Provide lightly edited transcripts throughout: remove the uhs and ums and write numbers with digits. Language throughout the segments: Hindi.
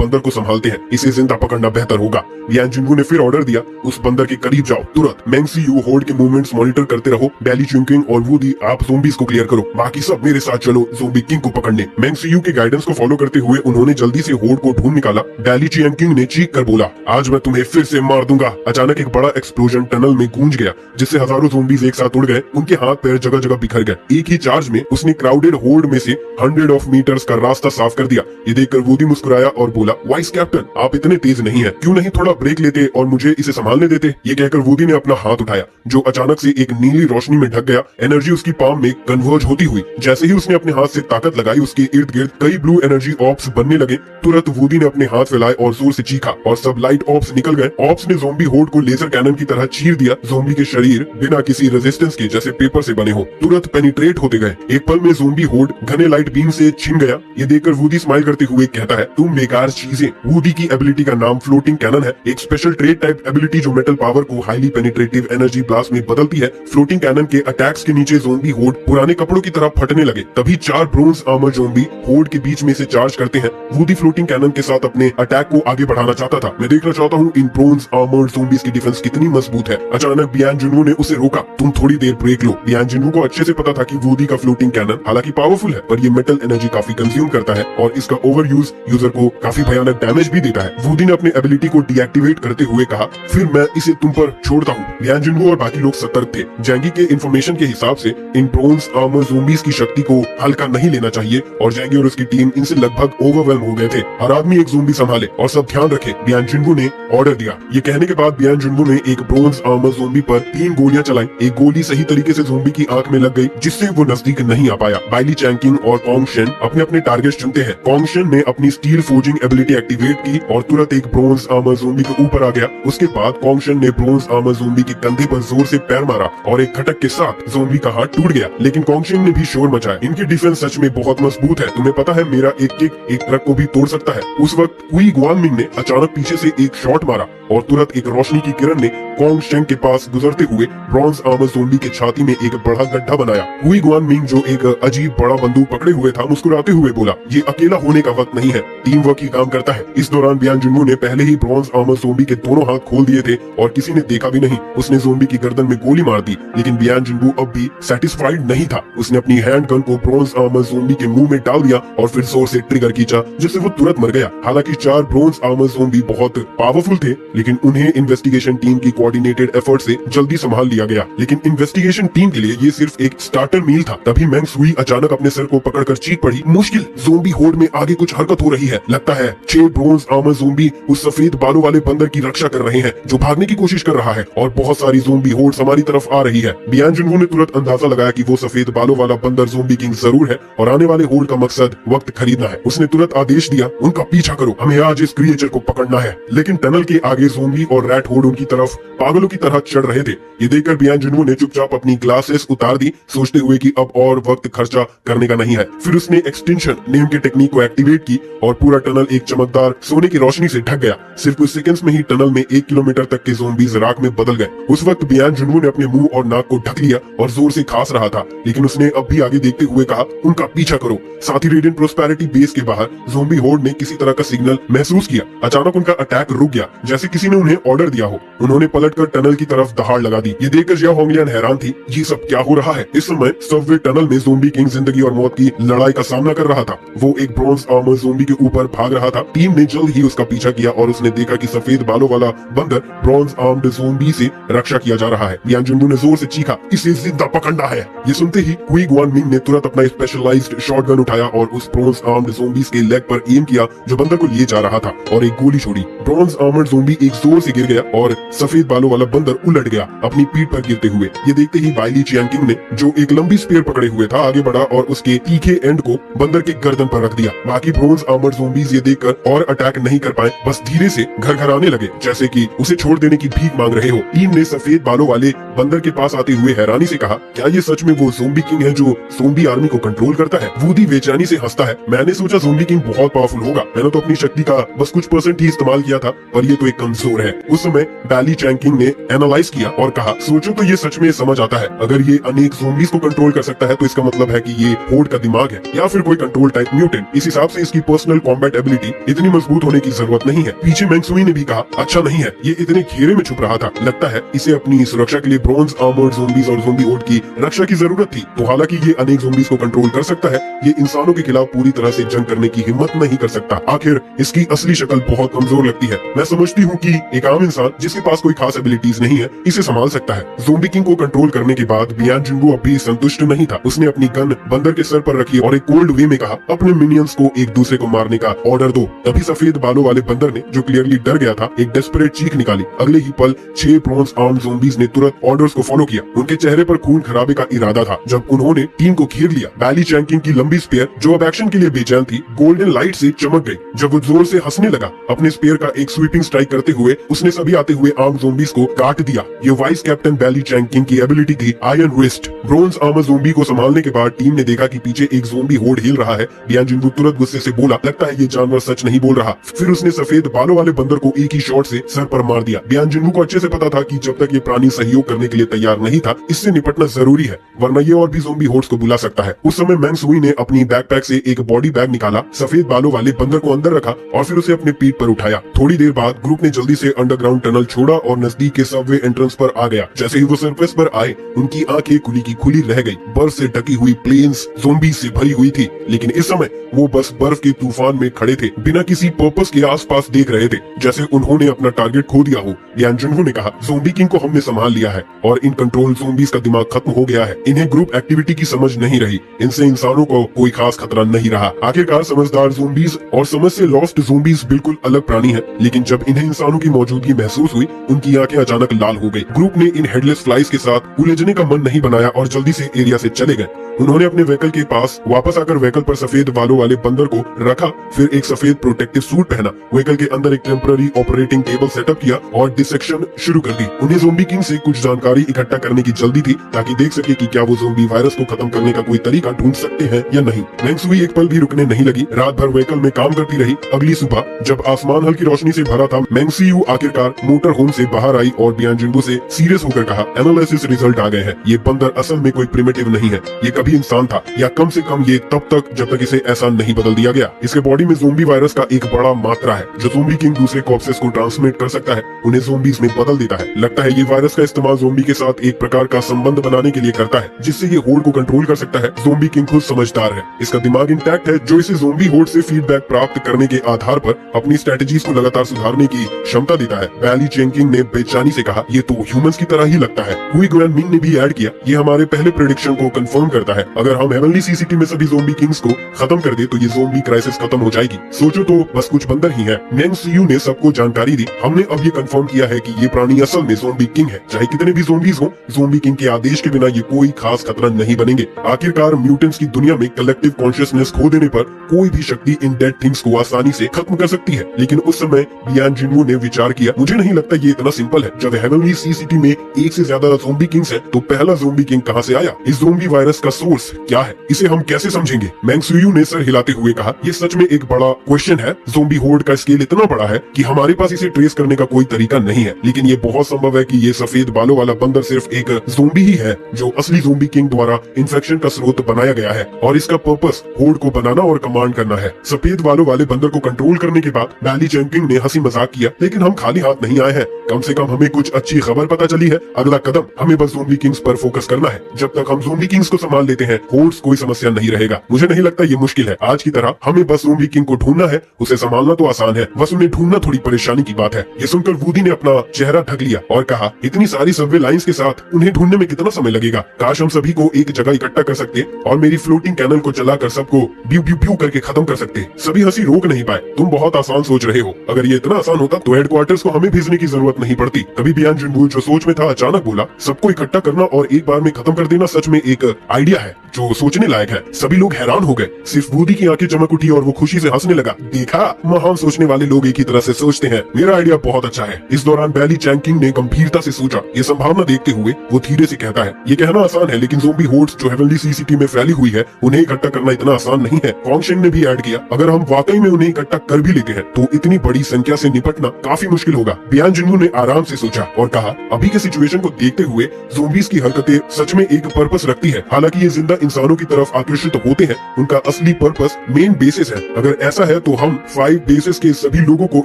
बंदर को संभालते हैं, इसे जिंदा पकड़ना बेहतर होगा। लियांग जिनगू ने फिर ऑर्डर दिया, उस बंदर के करीब जाओ तुरंत। मेंग सीयू होर्ड के मूवमेंट्स मॉनिटर करते रहो। डैली चुंकिंग और वूडी आप ज़ोंबीज को क्लियर करो, बाकी सब मेरे साथ चलो ज़ोंबी किंग को पकड़ने। मेंग सीयू के गाइडेंस को फॉलो करते हुए उन्होंने जल्दी से होर्ड को ढूंढ निकाला। डैली चियांकिंग ने चीख कर बोला, आज मैं तुम्हें फिर से मार दूंगा। अचानक एक बड़ा एक्सप्लोजन टनल में गूंज गया, जिससे हजारों ज़ोंबीज एक साथ उड़ गए। उनके हाथ पैर जगह जगह बिखर गए। एक ही चार्ज में उसने क्राउडेड होर्ड में से 100 मीटर्स का रास्ता साफ कर दिया। ये देखकर वूडी मुस्कुराया और बोला, वाइस कैप्टन आप इतने तेज नहीं है, क्यों नहीं थोड़ा ब्रेक लेते और मुझे इसे संभालने देते। ये कहकर वूडी ने अपना हाथ उठाया, जो अचानक से एक नीली रोशनी में ढक गया। एनर्जी उसकी पाम में कन्वर्ज होती हुई। जैसे ही उसने अपने हाथ से ताकत लगाई, उसके इर्द गिर्द कई ब्लू एनर्जी ऑप्स बनने लगे। तुरंत वूडी ने अपने हाथ फैलाए और जोर से चीखा और सब लाइट ऑप्स निकल गए। ऑप्स ने ज़ोंबी होर्ड को लेजर कैनन की तरह चीर दिया। ज़ोंबी के शरीर बिना किसी रेजिस्टेंस के जैसे पेपर से बने हो तुरंत पेनिट्रेट होते गए। एक पल में ज़ोंबी होर्ड घने लाइट बीम से छिन गया। ये देखकर वूडी स्माइल करते हुए कहता है, तुम बेकार चीजें। वूडी की एबिलिटी का नाम फ्लोटिंग कैनन है, एक स्पेशल ट्रेड टाइप एबिलिटी जो मेटल पावर को हाईली पेनिट्रेटिव एनर्जी ब्लास्ट में बदलती है। फ्लोटिंग कैनन के अटैक्स के नीचे ज़ोंबी होर्ड पुराने कपड़ों की तरह फटने लगे। तभी 4 ब्रोंज आर्मर ज़ोंबी होर्ड के बीच में से चार्ज करते हैं। वूडी फ्लोटिंग कैनन के साथ अपने अटैक को आगे बढ़ाना चाहता था। मैं देखना चाहता हूँ इन ब्रोंज आर्मर्ड ज़ोंबीज की डिफेंस कितनी मजबूत है। अचानक बियान जुनवू ने उसे रोका, तुम थोड़ी देर ब्रेक लो। बियान जुनवू को अच्छे से पता था कि वूडी का फ्लोटिंग कैनन हालांकि पावरफुल है, पर ये मेटल एनर्जी काफी कंज्यूम करता है और इसका ओवर यूज यूजर को काफी भयानक डैमेज भी देता है। वूडी ने अपने एबिलिटी को डीएक्टिवेट करते हुए कहा, फिर मैं इसे तुम पर छोड़ता हूँ। बियान जुनवू और बाकी लोग सतर्क थे। जैंगी के इंफॉर्मेशन के हिसाब से इन ब्रोंज आर्मर ज़ोंबीज की शक्ति को हल्का नहीं लेना चाहिए और जैंगी और उसकी टीम इनसे लगभग ओवरवेल्म हो गए थे। हर आदमी एक ज़ोंबी संभाले और सब ध्यान रखे, बियान जुनवू ने ऑर्डर दिया। ये कहने के बाद बियान जुनवू ने एक ब्रोंज आर्मर ज़ोंबी पर 3 गोलियां चलाई। एक गोली सही तरीके से ज़ोंबी की आंख में लग गई, जिससे वो नजदीक नहीं आ पाया। बाइली चैंकिंग और कॉन्ग शेन अपने अपने टारगेट चुनते हैं। कॉन्ग शेन ने अपनी स्टील फोर्जिंग एबिलिटी एक्टिवेट की और तुरंत एक ब्रोंज आर्मर ज़ोंबी के ऊपर आ गया। उसके बाद कॉन्ग शेन ने ब्रोंज आर्मर ज़ोंबी के कंधे पर जोर से पैर मारा और एक खटक के साथ ज़ोंबी का हाथ टूट गया। लेकिन कॉन्ग शेन ने भी शोर मचाया, इनकी डिफेंस सच में बहुत मजबूत है। तुम्हें पता है मेरा एक किक एक ट्रक को भी तोड़ सकता है। उस वक्त हुई गुआनमिंग ने अचानक पीछे से एक शॉट मारा और तुरंत एक रोशनी की किरण ने कॉन्ग शेन के पास गुजरते हुए ब्रॉन्ज आर्मर ज़ोंबी के छाती में एक बड़ा गड्ढा बनाया। हुई गुआनमिंग जो एक अजीब बड़ा बंदूक पकड़े हुए था, मुस्कुराते हुए बोला, ये अकेला होने का वक्त नहीं है, टीम वर्क ही काम करता है। इस दौरान बियान जुनवू ने पहले ही ब्रॉन्ज आर्मर ज़ोंबी के दोनों हाथ खोल दिए थे और किसी ने देखा भी नहीं। उसने ज़ोंबी की गर्दन में गोली मार दी, लेकिन बियान जुनवू अब भी सेटिस्फाइड नहीं था। उसने अपनी हैंड गन को ब्रॉन्ज आर्मर ज़ोंबी के मुंह में डाल दिया और फिर जोर से ट्रिगर खींचा, जिससे वो तुरंत मर गया। हालांकि 4 ब्रॉन्ज आर्मर ज़ोंबी बहुत पावरफुल थे, लेकिन उन्हें इन्वेस्टिगेशन टीम की कोऑर्डिनेटेड एफर्ट से जल्दी संभाल लिया गया। लेकिन इन्वेस्टिगेशन टीम के लिए ये सिर्फ एक स्टार्टर मील था। तभी मेंग सुई अचानक अपने सर को पकड़कर चीख पड़ी, मुश्किल, ज़ोंबी होर्ड में आगे कुछ हरकत हो रही है। लगता है 6 ब्रॉन्ज आर्मर ज़ोंबी उस सफेद बालों वाले बंदर की रक्षा कर रहे हैं जो भागने की कोशिश कर रहा है और बहुत सारी ज़ोंबी होर्ड हमारी तरफ आ रही है। बियान जुनवू ने तुरंत अंदाजा लगाया कि वो सफेद बालों वाला बंदर ज़ोंबी किंग जरूर है और आने वाले होर्ड का मकसद वक्त खरीदना है। उसने तुरंत आदेश दिया, उनका पीछा करो, हमें आज इस क्रिएचर को पकड़ना है। लेकिन टनल के आगे ज़ोंबी और रैट होर्ड उनकी तरफ पागलों की तरह चढ़ रहे थे। ये देखकर बियान जुनवू ने चुपचाप अपनी ग्लासेस उतार दी, सोचते हुए कि अब और वक्त खर्चा करने का नहीं है। फिर उसने एक्सटेंशन नेम के टेक्निक को एक्टिवेट की और पूरा टनल एक चमकदार सोने की रोशनी से ढक गया। सिर्फ कुछ सेकंड्स में ही टनल में 1 किलोमीटर तक के ज़ोंबीज राख में बदल गए। उस वक्त बियान जुनवू ने अपने मुंह और नाक को ढक लिया और जोर से खांस रहा था, लेकिन उसने अब भी आगे देखते हुए कहा, उनका पीछा करो। साथ ही रेडिएंट प्रोस्पेरिटी बेस के बाहर ज़ोंबी होर्ड ने किसी तरह का सिग्नल महसूस किया। अचानक उनका अटैक रुक गया, जैसे किसी ने उन्हें ऑर्डर दिया हो। उन्होंने पलटकर टनल की तरफ दहाड़ लगा दी। ये देखकर जिया होंगलियान हैरान थी, ये सब क्या हो रहा है। इस समय सबवे टनल में ज़ोंबी किंग जिंदगी और मौत की लड़ाई का सामना कर रहा था। वो एक ब्रॉन्ज आर्मर ज़ोंबी के ऊपर भाग रहा था। टीम ने जल्द ही उसका पीछा किया और उसने देखा कि सफेद बालों वाला बंदर ब्रॉन्ज आर्म्ड ज़ोंबी से रक्षा किया जा रहा है। बियान जुनवू ने जोर से चीखा, इसे जिंदा पकड़ना है। ये सुनते ही हुई गुआनमिंग ने तुरंत अपना स्पेशलाइज्ड शॉटगन उठाया और उस ब्रॉन्ज आर्म्ड ज़ोंबीज के लेग पर एम किया जो बंदर को लिए जा रहा था और एक गोली छोड़ी। ब्रॉन्ज आर्मर्ड ज़ोंबी एक जोर से गिर गया और सफेद बालों वाला बंदर उलट गया अपनी पीठ पर गिरते हुए। ये देखते ही बाइली चियांकिंग ने, जो एक लंबी स्पीयर पकड़े हुए था, आगे बढ़ा और उसके तीखे एंड को बंदर के गर्दन पर रख दिया। बाकी ब्रॉन्ज आर्मर्ड ज़ोंबीज ये देखकर और अटैक नहीं कर पाए, बस धीरे से घरघराने लगे जैसे कि उसे छोड़ देने की भीख मांग रहे हो। टीम ने सफेद बालों वाले बंदर के पास आते हुए हैरानी से कहा, क्या ये सच में वो ज़ोंबी किंग है जो ज़ोंबी आर्मी को कंट्रोल करता है? वूडी बेचैनी से हंसता है, मैंने सोचा ज़ोंबी किंग बहुत पावरफुल होगा, मैंने तो अपनी शक्ति का बस कुछ % ही इस्तेमाल किया था, पर ये तो एक कमजोर है। उस समय बैली चैंकिंग ने एनालाइज किया और कहा, सोचो तो ये सच में समझ आता है, अगर ये अनेक ज़ोंबीज को कंट्रोल कर सकता है तो इसका मतलब है कि ये होर्ड का दिमाग है या फिर कोई कंट्रोल टाइप म्यूटेंट। इस हिसाब से इसकी पर्सनल कॉम्बैट एबिलिटी इतनी मजबूत होने की जरूरत नहीं है। पीछे मैंगसुई ने भी कहा, अच्छा नहीं है, ये इतने घेरे में छुप रहा था, लगता है इसे अपनी सुरक्षा के लिए ब्रॉन्ज आर्मर्ड ज़ोंबीज और ज़ोंबी होड की रक्षा की जरूरत थी। तो हालांकि ये अनेक ज़ोंबीज को कंट्रोल कर सकता है, ये इंसानों के खिलाफ पूरी तरह से जंग करने की हिम्मत नहीं कर सकता। आखिर इसकी असली शक्ल बहुत कमजोर लगती है। मैं समझती हूँ कि एक आम इंसान जिसके पास कोई खास एबिलिटीज नहीं है इसे संभाल सकता है। ज़ोंबी किंग को कंट्रोल करने के बाद बियान जिंगू अब भी संतुष्ट नहीं था। उसने अपनी गन बंदर के सर पर रखी और एक कोल्ड वे में कहा, अपने मिनियंस को एक दूसरे को मारने का ऑर्डर दो। तभी सफेद बालों वाले बंदर ने, जो क्लियरली डर गया था, एक डेस्परेट चीख निकाली। अगले ही पल 6 ब्रॉन्ज आर्म ज़ोंबीज ने तुरंत ऑर्डर्स को फॉलो किया। उनके चेहरे पर खून खराबे का इरादा था जब उन्होंने टीम को घेर लिया। बैली चैंकिंग की लंबी स्पेयर, जो अब एक्शन के लिए बेचैन थी, गोल्डन लाइट से चमक गई जब वो जोर से हंसने लगा। अपने स्पेयर का एक स्वीपिंग स्ट्राइक करते हुए उसने सभी आते हुए आर्म ज़ोंबीज को काट दिया। ये वाइस कैप्टन बैली चैंकिंग की एबिलिटी थी, iron wrist. Bronze armour zombie को संभालने के बाद टीम ने देखा कि पीछे एक ज़ोंबी होड़ हिल रहा है। बियान जिंगू तुरंत गुस्से से बोला, लगता है ये जानवर सच नहीं बोल रहा। फिर उसने सफेद बालों वाले बंदर को एक ही शॉट से सर पर मार दिया। बियान जिंगू को अच्छे से पता था कि जब तक ये प्राणी सहयोग करने के लिए तैयार नहीं था, इससे निपटना जरूरी है, वरना ये और भी ज़ोंबी होड्स को बुला सकता है। उस समय मैंगसुई ने अपनी बैकपैक से एक बॉडी बैग निकाला, सफेद बालों वाले बंदर को अंदर रखा और फिर उसे अपने पीठ पर उठाया। थोड़ी देर बाद ग्रुप ने जल्दी से अंडरग्राउंड टनल छोड़ा और नजदीक के सबवे एंट्रेंस पर आ गया। जैसे ही वो सरफेस पर आए, उनकी आंखें खुली की खुली रह गई। बर्फ से ढकी हुई प्लेन्स ज़ोंबी से भरी हुई थी, लेकिन इस समय वो बस बर्फ के तूफान में खड़े थे, बिना किसी पर्पस के आसपास देख रहे थे, जैसे उन्होंने अपना टारगेट खो दिया हो। यान जुनहो ने कहा, ज़ोंबी किंग को हमने संभाल लिया है और इन कंट्रोल ज़ोंबीज का दिमाग खत्म हो गया है। इन्हें ग्रुप एक्टिविटी की समझ नहीं रही, इनसे इंसानों को कोई खास खतरा नहीं रहा। आखिरकार समझदार ज़ोंबीज और समझ से लॉस्ट ज़ोंबीज बिल्कुल अलग प्राणी है, लेकिन जब इन्हें इंसानों की मौजूदगी महसूस हुई, उनकी आंखें अचानक लाल हो गई। ग्रुप ने इन हेडलेस फ्लाइज के साथ उलझने का मन नहीं बनाया और जल्दी से एरिया से चले गए। उन्होंने अपने व्हीकल के पास वापस आकर व्हीकल पर सफेद बालों वाले बंदर को रखा, फिर एक सफेद प्रोटेक्टिव सूट पहना, व्हीकल के अंदर एक टेम्पररी ऑपरेटिंग टेबल सेटअप किया और डिसेक्शन शुरू कर दी। उन्हें ज़ोंबी किंग से कुछ जानकारी इकट्ठा करने की जल्दी थी ताकि देख सके कि क्या वो ज़ोंबी वायरस को खत्म करने का कोई तरीका ढूंढ सकते हैं या नहीं। मैंगसुई एक पल भी रुकने नहीं लगी, रात भर व्हीकल में काम करती रही। अगली सुबह जब आसमान हल्की रोशनी से भरा था, मैंगसियू आखिरकार मोटर होम से बाहर आई और बियान जिंगू से सीरियस होकर कहा, एनालिसिस रिजल्ट आ गए हैं। ये बंदर असल में कोई प्रिमिटिव नहीं है, ये कभी इंसान था, या कम से कम ये तब तक जब तक इसे ऐसा नहीं बदल दिया गया। इसके बॉडी में ज़ोंबी वायरस का एक बड़ा मात्रा है जो ज़ोंबी किंग दूसरे कॉर्प्सेस को ट्रांसमिट कर सकता है, उन्हें ज़ोंबीज में बदल देता है। लगता है ये वायरस का इस्तेमाल ज़ोंबी के साथ एक प्रकार का संबंध बनाने के लिए करता है, जिससे ये होड़ को कंट्रोल कर सकता है। ज़ोंबी किंग खुद समझदार है, इसका दिमाग इंटैक्ट है, जो इसे ज़ोंबी होड़ से फीडबैक प्राप्त करने के आधार पर अपनी स्ट्रेटेजीज को लगातार सुधारने की क्षमता देता है। बैली चेंकिंग ने बेचैनी से कहा, ये तो ह्यूमंस की तरह ही लगता है। हुई गुआन मिंग ने भी ऐड किया, ये हमारे पहले प्रेडिक्शन को कंफर्म करता है। अगर हम हेवनली सीसिटी में सभी ज़ोंबी किंग्स को खत्म कर दे तो ये ज़ोंबी क्राइसिस खत्म हो जाएगी। सोचो तो बस कुछ बंदर ही हैं। मैंगसियू ने सबको जानकारी दी, हमने अब ये कंफर्म किया है कि ये प्राणी असल में ज़ोंबी किंग है। चाहे कितने भी ज़ोंबीज हो, ज़ोंबी किंग के आदेश के बिना ये कोई खास खतरा नहीं बनेंगे। आखिरकार म्यूटेंट्स की दुनिया में कलेक्टिव कॉन्शियसनेस खो देने पर कोई भी शक्ति इन डेड थिंग्स को आसानी से खत्म कर सकती है। लेकिन उस समय बियान जिंगू ने विचार किया, मुझे नहीं लगता ये इतना सिंपल है। जब हेवनली सी सिटी में एक से ज्यादा ज़ोंबी किंग्स है, तो पहला ज़ोंबी किंग कहाँ से आया? इस ज़ोंबी वायरस का सोर्स क्या है? इसे हम कैसे समझेंगे? मैंगसियू ने सर हिलाते हुए कहा, ये सच में एक बड़ा क्वेश्चन है। ज़ोंबी होड़ का स्केल इतना बड़ा है कि हमारे पास इसे ट्रेस करने का कोई तरीका नहीं है, लेकिन ये बहुत संभव है कि ये सफेद बालों वाला बंदर सिर्फ एक ज़ोंबी ही है जो असली ज़ोंबी किंग द्वारा इन्फेक्शन का स्रोत बनाया गया है और इसका पर्पस होड़ को बनाना और कमांड करना है। सफेद बालों वाले बंदर को कंट्रोल करने के बाद बैली चैंकिंग ने हंसी मजाक किया, लेकिन हम खाली हाथ नहीं आए हैं। कम से कम हमें कुछ अच्छी खबर पता चली है। अगला कदम हमें बस ज़ोंबी किंग्स पर फोकस करना है। जब तक हम ज़ोंबी किंग्स को संभाल लेते हैं, होड्स कोई समस्या नहीं रहेगा। मुझे नहीं लगता ये मुश्किल है। आज की तरह हमें बस ज़ोंबी किंग को ढूंढना है, उसे संभालना तो आसान है, बस उन्हें ढूंढना थोड़ी परेशानी की बात है। ये सुनकर वूडी ने अपना चेहरा ढक लिया और कहा, इतनी सारी सबवे लाइंस के साथ उन्हें ढूंढने में कितना समय लगेगा? काश हम सभी को एक जगह इकट्ठा कर सकते और मेरी फ्लोटिंग कैनल को चलाकर सबको ब्यू ब्यू ब्यू करके खत्म कर सकते। सभी हंसी रोक नहीं पाए। तुम बहुत आसान सोच रहे हो, अगर ये इतना आसान होता तो हेडक्वार्टर्स को हमें भेजने की जरूरत नहीं पड़ती। तभी बियान जिंगू जो सोच में था अचानक बोला, सबको इकट्ठा करना और एक बार में खत्म कर देना सच में एक आइडिया है जो सोचने लायक है। सभी लोग हैरान हो गए, सिर्फ वूडी की आंखें चमक उठी और वो खुशी से हंसने लगा। देखा, महान सोचने वाले लोग एक ही तरह से सोचते हैं। मेरा आइडिया बहुत अच्छा है। इस दौरान बैली चैंकिंग ने गंभीरता से सोचा। ये संभावना देखते हुए वो धीरे से कहता है, ये कहना आसान है, लेकिन ज़ोंबी होड्स जो हेवनली सी सिटी में फैली हुई है, उन्हें इकट्ठा करना इतना आसान नहीं है। कॉन्गशेन ने भी ऐड किया, अगर हम वाकई में उन्हें इकट्ठा कर भी लेते हैं तो इतनी बड़ी संख्या से निपटना काफी मुश्किल होगा। बियान जिंगू ने आराम से सोचा और कहा, अभी के सिचुएशन को देखते हुए ज़ोंबीज की हरकतें सच में एक पर्पस रखती है। हालांकि ये जिंदा इंसानों की तरफ आकर्षित होते हैं उनका असली पर्पस मेन बेसिस है। अगर ऐसा है तो हम 5 बेसिस के सभी लोगों को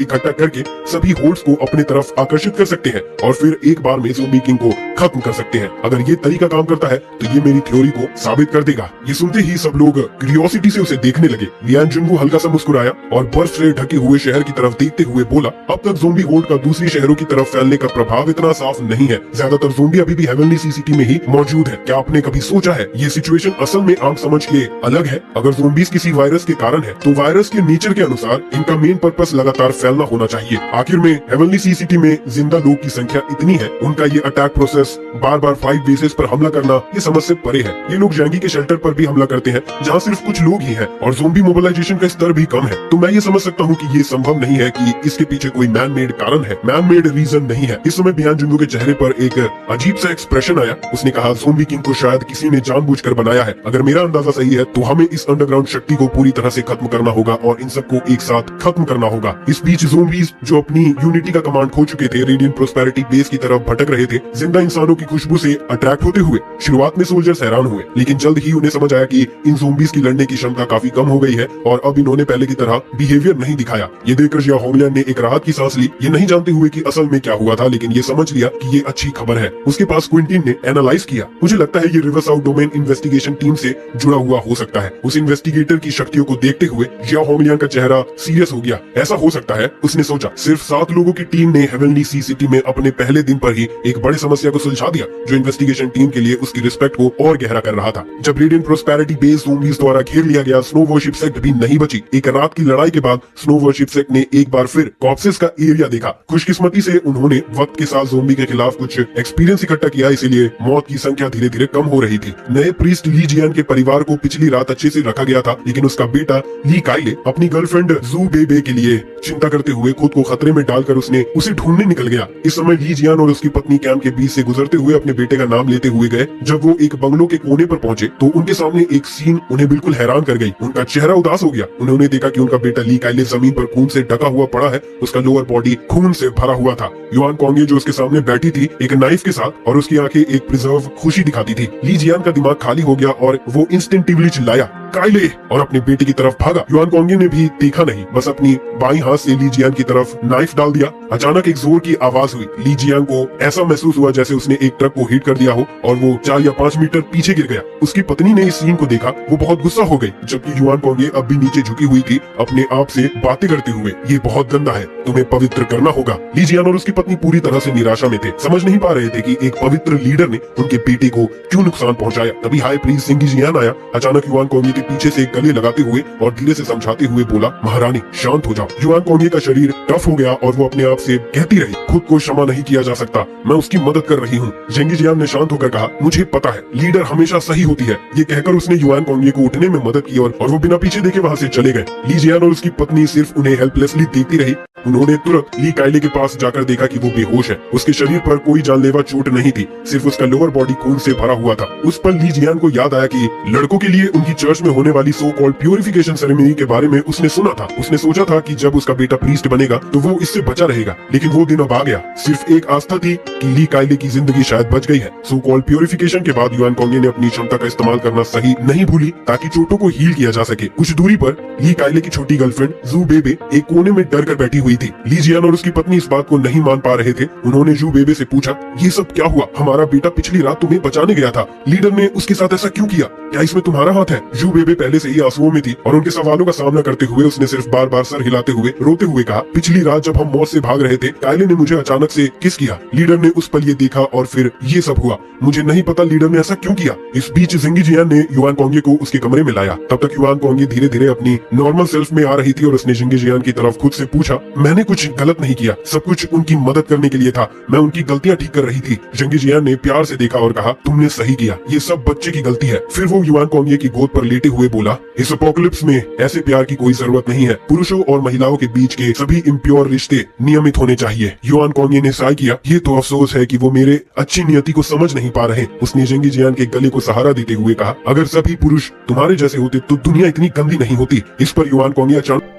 इकट्ठा करके सभी होल्ड्स को अपने तरफ आकर्षित कर सकते हैं और फिर एक बार में ज़ोंबी किंग को खत्म कर सकते हैं। अगर ये तरीका काम करता है तो ये मेरी थ्योरी को साबित कर देगा। ये सुनते ही सब लोग क्यूरियोसिटी से उसे देखने लगे। लियान जुनगू हल्का सा मुस्कुराया और बर्फ से ढके हुए शहर की तरफ देखते हुए बोला, अब तक ज़ोंबी होल्ड का दूसरी शहरों की तरफ फैलने का प्रभाव इतना साफ नहीं है। ज्यादातर ज़ोंबी अभी भी हेवनली सिटी में ही मौजूद है। क्या आपने कभी सोचा है ये सिचुएशन असल में आंख समझ के अलग है? अगर ज़ोंबीज किसी वायरस के कारण है तो वायरस के नेचर के अनुसार इनका मेन पर्पस लगातार फैलना होना चाहिए। आखिर में हेवनली सिटी में जिंदा लोग की संख्या इतनी है, उनका ये अटैक प्रोसेस बार बार 5 बेसेस पर हमला करना ये समझ से परे है। ये लोग जैंगी के शेल्टर पर भी हमला करते हैं जहाँ सिर्फ कुछ लोग ही हैं और ज़ोंबी मोबिलाइजेशन का स्तर भी कम है। तो मैं ये समझ सकता हूँ कि ये संभव नहीं है कि इसके पीछे कोई मैन मेड कारण है, मैन मेड रीजन नहीं है। इस समय लियान जुनगू के चेहरे पर एक अजीब सा एक्सप्रेशन आया। उसने कहा, ज़ोंबी किंग को शायद किसी ने जानबूझकर बनाया है। अगर मेरा अंदाजा सही है तो हमें इस अंडरग्राउंड शक्ति को पूरी तरह से खत्म करना होगा और इन सबको एक साथ खत्म करना होगा। इस बीच ज़ोंबीज जो अपनी यूनिटी का कमांड खो चुके थे, रेडियंट प्रोस्पेरिटी बेस की तरफ भटक रहे थे, जिंदा इंसानों की खुशबू से अट्रैक्ट होते हुए। शुरुआत में सोल्जर्स हैरान हुए, लेकिन जल्द ही उन्हें समझ आया कि इन ज़ोंबीज की लड़ने की क्षमता काफी कम हो गई है और अब इन्होंने पहले की तरह बिहेवियर नहीं दिखाया। ये देखकर जिया होंगलैंड ने एक राहत की सांस ली, ये नहीं जानते हुए कि असल में क्या हुआ था, लेकिन ये समझ लिया कि ये अच्छी खबर है। उसके पास क्विंटीन ने एनालाइज किया। मुझे लगता है ये river south domain investigation team से जुड़ा हुआ हो सकता है। उस इन्वेस्टिगेटर की शक्तियों को देखते हुए जिया होंगलैंड का चेहरा सीरियस हो गया। ऐसा हो सकता है, उसने सोचा। सिर्फ 7 लोगों की टीम ने हेवनली सिटी में अपने पहले दिन पर ही एक बड़ी समस्या को सुलझा दिया, जो इन्वेस्टिगेशन टीम के लिए उसकी रिस्पेक्ट को और गहरा कर रहा था। जब रेडियंट प्रोस्पेरिटी बेस ज़ोंबीज द्वारा घेर लिया गया, स्नो वॉरशिप सेक्ट भी नहीं बची। एक रात की लड़ाई के बाद स्नो वॉरशिप सेक्ट ने एक बार फिर कॉर्प्सेस का एरिया देखा। खुशकिस्मती से उन्होंने वक्त के साथ ज़ोंबी के खिलाफ कुछ एक्सपीरियंस इकट्ठा किया, इसीलिए मौत की संख्या धीरे धीरे कम हो रही थी। नए प्रीस्ट ली जियान के परिवार को पिछली रात अच्छे से रखा गया था, लेकिन उसका बेटा ली काइले अपनी गर्लफ्रेंड जू बेबे के लिए चिंता करते हुए खुद को खतरे में डालकर उसने उसे ढूंढने निकल गया। इस समय ली जियान और उसकी पत्नी कैंप के बीच से गुजरते हुए अपने बेटे का नाम लेते हुए गए। जब वो एक बंगलो के कोने पर पहुंचे तो उनके सामने एक सीन उन्हें बिल्कुल हैरान कर गई। उनका चेहरा उदास हो गया। उन्होंने देखा कि उनका बेटा ली काइले जमीन पर खून से ढका हुआ पड़ा है। उसका लोअर बॉडी खून से भरा हुआ था। युआन कोंगे जो उसके सामने बैठी थी एक नाइफ के साथ, और उसकी आंखें एक प्रिजर्व खुशी दिखाती थी। ली जियान का दिमाग खाली हो गया और वो इंस्टिंक्टिवली चिल्लाया, काइले, और अपने बेटे की तरफ भागा। युआन कोंगे ने भी देखा नहीं, बस अपनी बाईं हाथ से ली जियान की तरफ नाइफ डाल दिया। अचानक एक जोर की आवाज हुई। ली जियान को ऐसा महसूस हुआ जैसे उसने एक ट्रक को हिट कर दिया हो और वो 4 या 5 मीटर पीछे गिर गया। उसकी पत्नी ने इस सीन को देखा, वो बहुत गुस्सा हो गई, जबकि युआन कोंगे अब भी नीचे झुकी हुई थी, अपने आप से बातें करते हुए। ये बहुत गंदा है, तुम्हें पवित्र करना होगा। ली जियान और उसकी पत्नी पूरी तरह से निराशा में थे, समझ नहीं पा रहे थे कि एक पवित्र लीडर ने उनके बेटे को क्यों नुकसान पहुंचाया। तभी हाई प्रीस्ट सिंगी जियान आया। अचानक युआन कोंगे के पीछे से गले लगाते हुए और धीरे से समझाते हुए बोला, महारानी शांत हो जाओ। युआन कोंगे का शरीर टफ हो गया और वो अपने आप से कहती रही, खुद को क्षमा नहीं किया जा सकता, मैं उसकी मदद कर रही हूँ। जेंगी जियान ने शांत होकर कहा, मुझे पता है लीडर हमेशा सही होती है। ये कहकर उसने युआन कोंगे को उठने में मदद की और वो बिना पीछे देखे वहाँ से चले गए। ली जियान और उसकी पत्नी सिर्फ उन्हें हेल्पलेसली देखती रही। उन्होंने तुरंत ली काइले के पास जाकर देखा कि वो बेहोश है। उसके शरीर पर कोई जानलेवा चोट नहीं थी, सिर्फ उसका लोअर बॉडी खून से भरा हुआ था। उस पर ली जियान को याद आया कि लड़कों के लिए उनकी चर्च में होने वाली सो कॉल्ड प्यूरिफिकेशन सेरेमनी के बारे में उसने सुना था। उसने सोचा था कि जब उसका बेटा प्रीस्ट बनेगा तो वो इससे बचा रहेगा, लेकिन वो दिन अब आ गया। सिर्फ एक आस्था थी कि ली काइले की जिंदगी शायद बच गई है। सो कॉल्ड प्यूरिफिकेशन के बाद युआन कोंगे ने अपनी क्षमता का इस्तेमाल करना सही नहीं भूली ताकि चोटों को हील किया जा सके। कुछ दूरी पर ली काइले की छोटी गर्लफ्रेंड जू बेबे एक कोने में डर कर बैठी हुई थी। ली जियान और उसकी पत्नी इस बात को नहीं मान पा रहे थे। उन्होंने जू बेबे से पूछा, ये सब क्या हुआ? हमारा बेटा पिछली रात तुम्हें बचाने गया था, लीडर ने उसके साथ ऐसा क्यों किया? क्या इसमें तुम्हारा हाथ है? जू बेबे पहले से ही आंसुओं में थी और उनके सवालों का सामना करते हुए उसने सिर्फ बार बार सर हिलाते हुए रोते हुए कहा, पिछली रात जब हम मौत से भाग रहे थे, काइले ने मुझे अचानक से किस किया। लीडर ने उस पल ये देखा और फिर ये सब हुआ। मुझे नहीं पता लीडर ने ऐसा क्यों किया। इस बीच जेंगी जियान ने युआन कोंगे को उसके कमरे में लाया। तब तक युआन कोंगे धीरे धीरे अपनी नॉर्मल सेल्फ में आ रही थी और उसने जेंगी जियान की तरफ खुद से पूछा, मैंने कुछ गलत नहीं किया, सब कुछ उनकी मदद करने के लिए था, मैं उनकी गलतियां ठीक कर रही थी। जेंगी जियान ने प्यार से देखा और कहा, तुमने सही किया, ये सब बच्चे की गलती है। फिर वो युआन कोंगे की गोद पर लेटे हुए बोला, इस एपोकलिप्स में ऐसे प्यार की कोई जरूरत नहीं है। पुरुषों और महिलाओं के बीच के सभी इम्प्योर रिश्ते नियमित होने चाहिए। युआन कोंगे ने साय किया, ये तो अफसोस है कि वो मेरे अच्छी नियति को समझ नहीं पा रहे। उसने जेंगी जियान के गले को सहारा देते हुए कहा, अगर सभी पुरुष तुम्हारे जैसे होते तो दुनिया इतनी गंदी नहीं होती। इस पर युआन कोंगे अचानक